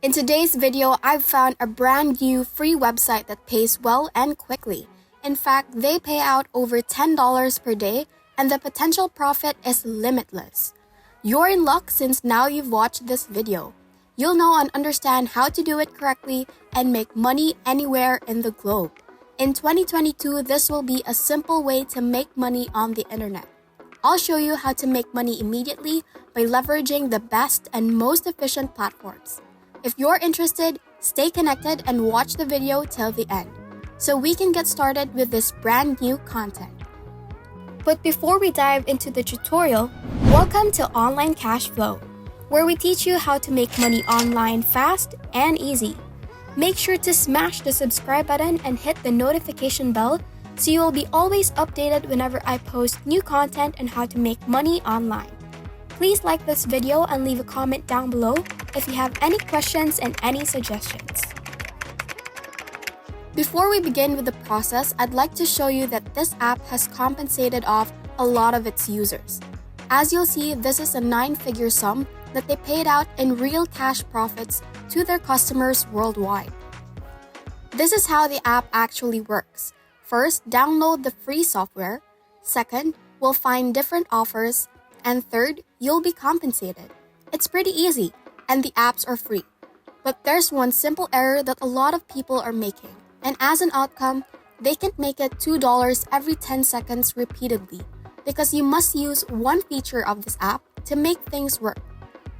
In today's video, I've found a brand new free website that pays well and quickly. In fact, they pay out over $10 per day and the potential profit is limitless. You're in luck since now you've watched this video. You'll know and understand how to do it correctly and make money anywhere in the globe. In 2022, this will be a simple way to make money on the internet. I'll show you how to make money immediately by leveraging the best and most efficient platforms. If you're interested, stay connected and watch the video till the end, so we can get started with this brand new content. But before we dive into the tutorial, welcome to Online Cash Flow, where we teach you how to make money online fast and easy. Make sure to smash the subscribe button and hit the notification bell so you will be always updated whenever I post new content on how to make money online. Please like this video and leave a comment down below if you have any questions and any suggestions. Before we begin with the process, I'd like to show you that this app has compensated off a lot of its users. As you'll see, this is a 9-figure sum that they paid out in real cash profits to their customers worldwide. This is how the app actually works. First, download the free software. Second, we'll find different offers. And third, you'll be compensated. It's pretty easy, and the apps are free. But there's one simple error that a lot of people are making, and as an outcome, they can make it $2 every 10 seconds repeatedly, because you must use one feature of this app to make things work.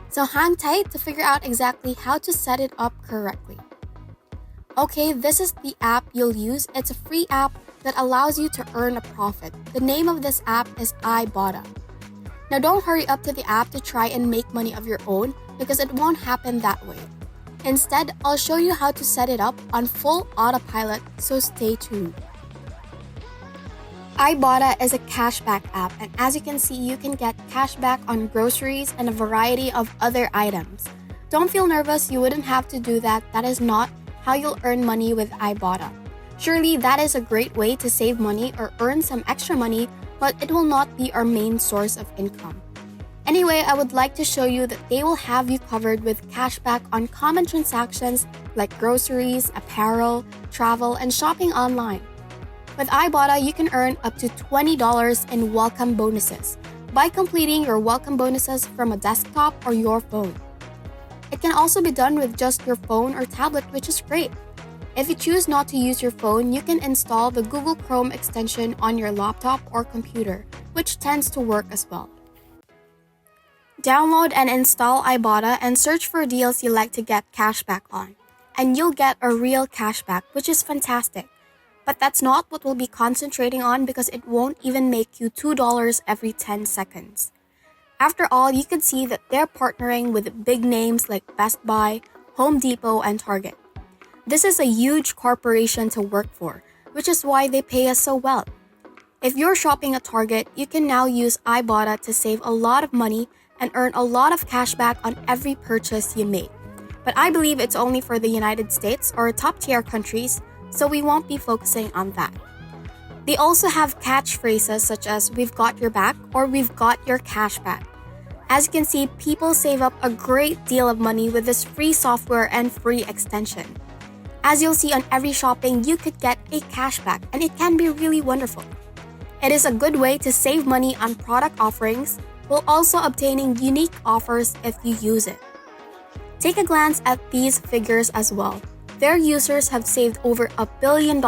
So hang tight to figure out exactly how to set it up correctly. Okay, this is the app you'll use. It's a free app that allows you to earn a profit. The name of this app is Ibotta. Now don't hurry up to the app to try and make money of your own because it won't happen that way. Instead, I'll show you how to set it up on full autopilot, so stay tuned. Ibotta is a cashback app, and as you can see, you can get cashback on groceries and a variety of other items. Don't feel nervous, you wouldn't have to do that. That is not how you'll earn money with Ibotta. Surely that is a great way to save money or earn some extra money, but it will not be our main source of income. Anyway, I would like to show you that they will have you covered with cashback on common transactions like groceries, apparel, travel, and shopping online. With Ibotta, you can earn up to $20 in welcome bonuses by completing your welcome bonuses from a desktop or your phone. It can also be done with just your phone or tablet, which is great. If you choose not to use your phone, you can install the Google Chrome extension on your laptop or computer, which tends to work as well. Download and install Ibotta and search for deals you like to get cashback on, and you'll get a real cashback, which is fantastic. But that's not what we'll be concentrating on because it won't even make you $2 every 10 seconds. After all, you can see that they're partnering with big names like Best Buy, Home Depot, and Target. This is a huge corporation to work for, which is why they pay us so well. If you're shopping at Target, you can now use Ibotta to save a lot of money and earn a lot of cashback on every purchase you make. But I believe it's only for the United States or top-tier countries, so we won't be focusing on that. They also have catchphrases such as "We've got your back" or "We've got your cash back." As you can see, people save up a great deal of money with this free software and free extension. As you'll see on every shopping, you could get a cashback, and it can be really wonderful. It is a good way to save money on product offerings while also obtaining unique offers if you use it. Take a glance at these figures as well. Their users have saved over $1 billion,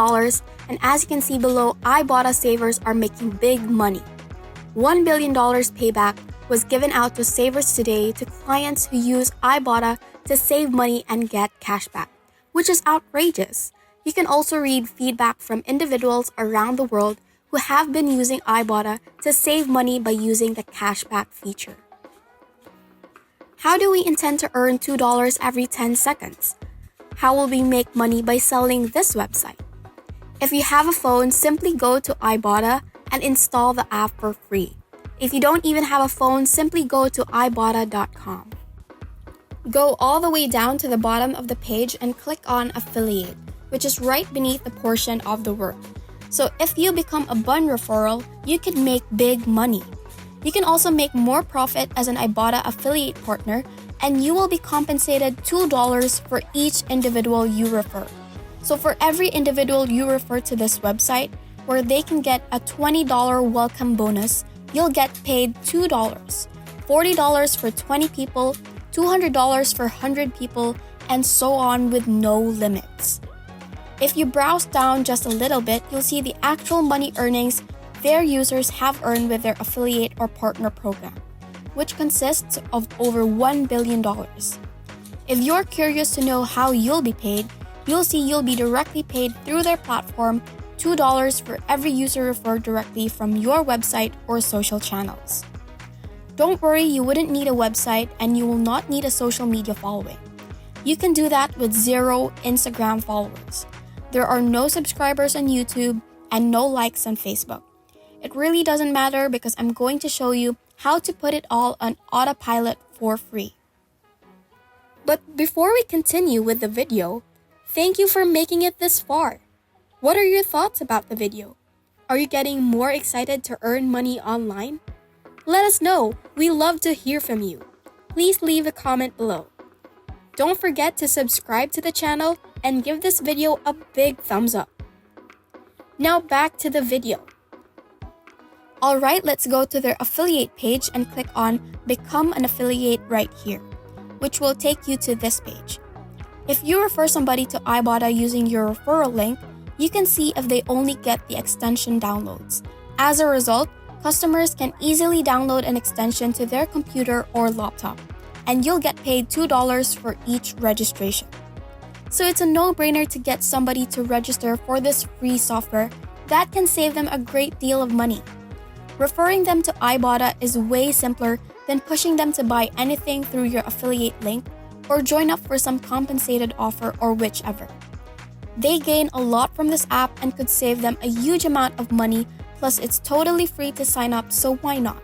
and as you can see below, Ibotta savers are making big money. $1 billion payback was given out to savers today to clients who use Ibotta to save money and get cashback, which is outrageous. You can also read feedback from individuals around the world who have been using Ibotta to save money by using the cashback feature. How do we intend to earn $2 every 10 seconds? How will we make money by selling this website? If you have a phone, simply go to Ibotta and install the app for free. If you don't even have a phone, simply go to ibotta.com. Go all the way down to the bottom of the page and click on Affiliate, which is right beneath the portion of the work. So if you become a bun referral, you can make big money. You can also make more profit as an Ibotta affiliate partner and you will be compensated $2 for each individual you refer. So for every individual you refer to this website, where they can get a $20 welcome bonus, you'll get paid $2, $40 for 20 people, $200 for 100 people, and so on with no limits. If you browse down just a little bit, you'll see the actual money earnings their users have earned with their affiliate or partner program, which consists of over $1 billion. If you're curious to know how you'll be paid, you'll see you'll be directly paid through their platform $2 for every user referred directly from your website or social channels. Don't worry, you wouldn't need a website and you will not need a social media following. You can do that with 0 Instagram followers. There are no subscribers on YouTube and no likes on Facebook. It really doesn't matter because I'm going to show you how to put it all on autopilot for free. But before we continue with the video, thank you for making it this far. What are your thoughts about the video? Are you getting more excited to earn money online? Let us know. We love to hear from you. Please leave a comment below. Don't forget to subscribe to the channel and give this video a big thumbs up. Now back to the video. Alright, let's go to their affiliate page and click on Become an Affiliate right here, which will take you to this page. If you refer somebody to Ibotta using your referral link, you can see if they only get the extension downloads. As a result, customers can easily download an extension to their computer or laptop, and you'll get paid $2 for each registration. So it's a no-brainer to get somebody to register for this free software that can save them a great deal of money. Referring them to Ibotta is way simpler than pushing them to buy anything through your affiliate link or join up for some compensated offer or whichever. They gain a lot from this app and could save them a huge amount of money, plus it's totally free to sign up, so why not?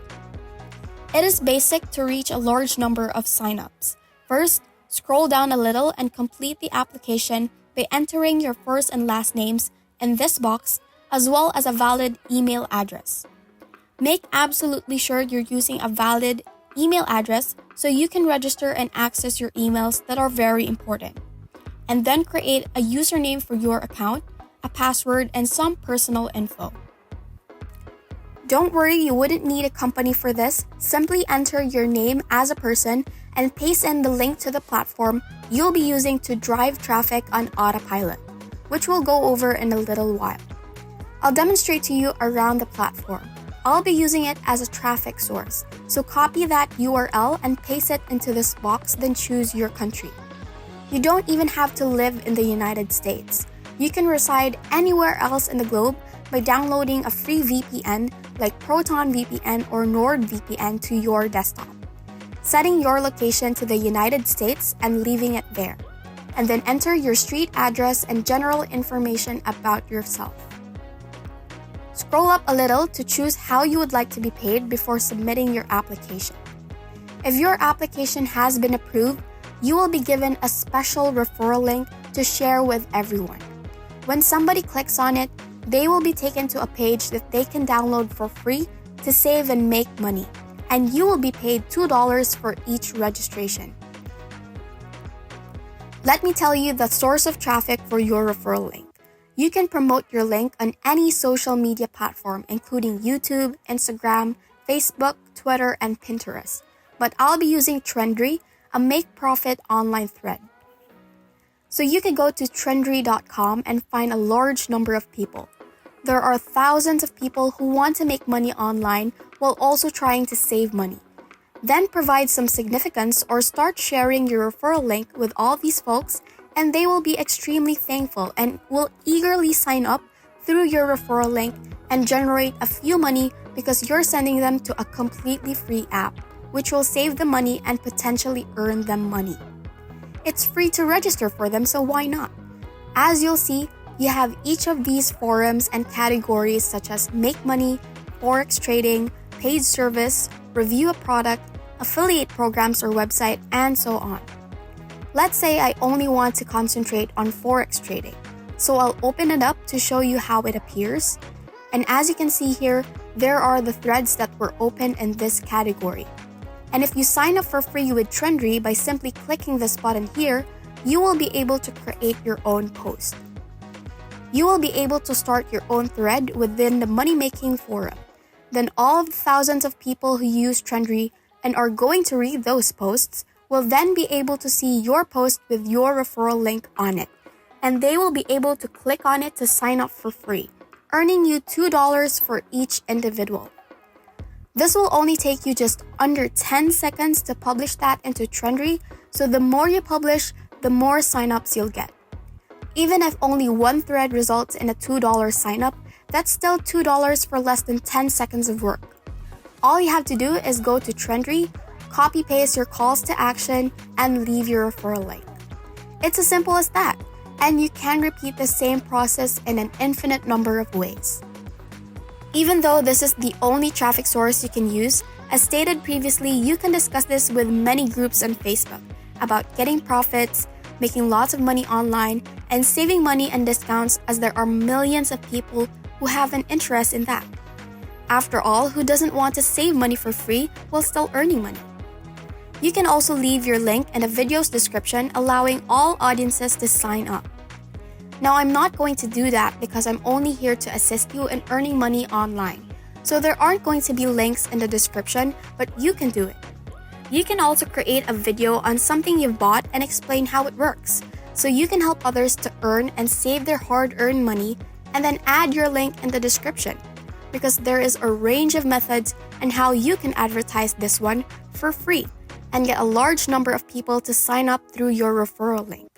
It is basic to reach a large number of signups. First, scroll down a little and complete the application by entering your first and last names in this box, as well as a valid email address. Make absolutely sure you're using a valid email address so you can register and access your emails that are very important. And then create a username for your account, a password, and some personal info. Don't worry, you wouldn't need a company for this. Simply enter your name as a person and paste in the link to the platform you'll be using to drive traffic on autopilot, which we'll go over in a little while. I'll demonstrate to you around the platform. I'll be using it as a traffic source, so copy that URL and paste it into this box, then choose your country. You don't even have to live in the United States. You can reside anywhere else in the globe by downloading a free VPN like Proton VPN or NordVPN to your desktop, setting your location to the United States and leaving it there, and then enter your street address and general information about yourself. Scroll up a little to choose how you would like to be paid before submitting your application. If your application has been approved, you will be given a special referral link to share with everyone. When somebody clicks on it, they will be taken to a page that they can download for free to save and make money, and you will be paid $2 for each registration. Let me tell you the source of traffic for your referral link. You can promote your link on any social media platform, including YouTube, Instagram, Facebook, Twitter, and Pinterest. But I'll be using Trendry, a make-profit online thread. So you can go to trendry.com and find a large number of people. There are thousands of people who want to make money online while also trying to save money. Then provide some significance or start sharing your referral link with all these folks, and they will be extremely thankful and will eagerly sign up through your referral link and generate a few money because you're sending them to a completely free app, which will save them money and potentially earn them money. It's free to register for them, so why not? As you'll see, you have each of these forums and categories such as make money, forex trading, paid service, review a product, affiliate programs or website, and so on. Let's say I only want to concentrate on forex trading, so I'll open it up to show you how it appears. And as you can see here, there are the threads that were open in this category. And if you sign up for free with Trendry by simply clicking this button here, you will be able to create your own post. You will be able to start your own thread within the money-making forum. Then all of the thousands of people who use Trendry and are going to read those posts will then be able to see your post with your referral link on it. And they will be able to click on it to sign up for free, earning you $2 for each individual. This will only take you just under 10 seconds to publish that into Trendry, so the more you publish, the more signups you'll get. Even if only one thread results in a $2 signup, that's still $2 for less than 10 seconds of work. All you have to do is go to Trendry, copy-paste your calls to action, and leave your referral link. It's as simple as that, and you can repeat the same process in an infinite number of ways. Even though this is the only traffic source you can use, as stated previously, you can discuss this with many groups on Facebook about getting profits, making lots of money online, and saving money and discounts, as there are millions of people who have an interest in that. After all, who doesn't want to save money for free while still earning money? You can also leave your link in the video's description, allowing all audiences to sign up. Now, I'm not going to do that because I'm only here to assist you in earning money online. So there aren't going to be links in the description, but you can do it. You can also create a video on something you've bought and explain how it works, so you can help others to earn and save their hard-earned money, and then add your link in the description, because there is a range of methods and how you can advertise this one for free and get a large number of people to sign up through your referral link.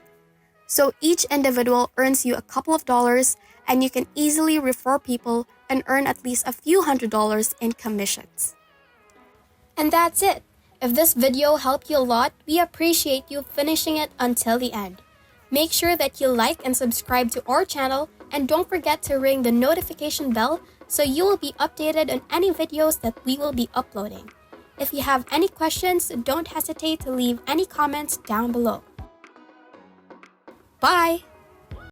So each individual earns you a couple of dollars, and you can easily refer people and earn at least a few $100s in commissions. And that's it. If this video helped you a lot, we appreciate you finishing it until the end. Make sure that you like and subscribe to our channel, and don't forget to ring the notification bell so you will be updated on any videos that we will be uploading. If you have any questions, don't hesitate to leave any comments down below. Bye!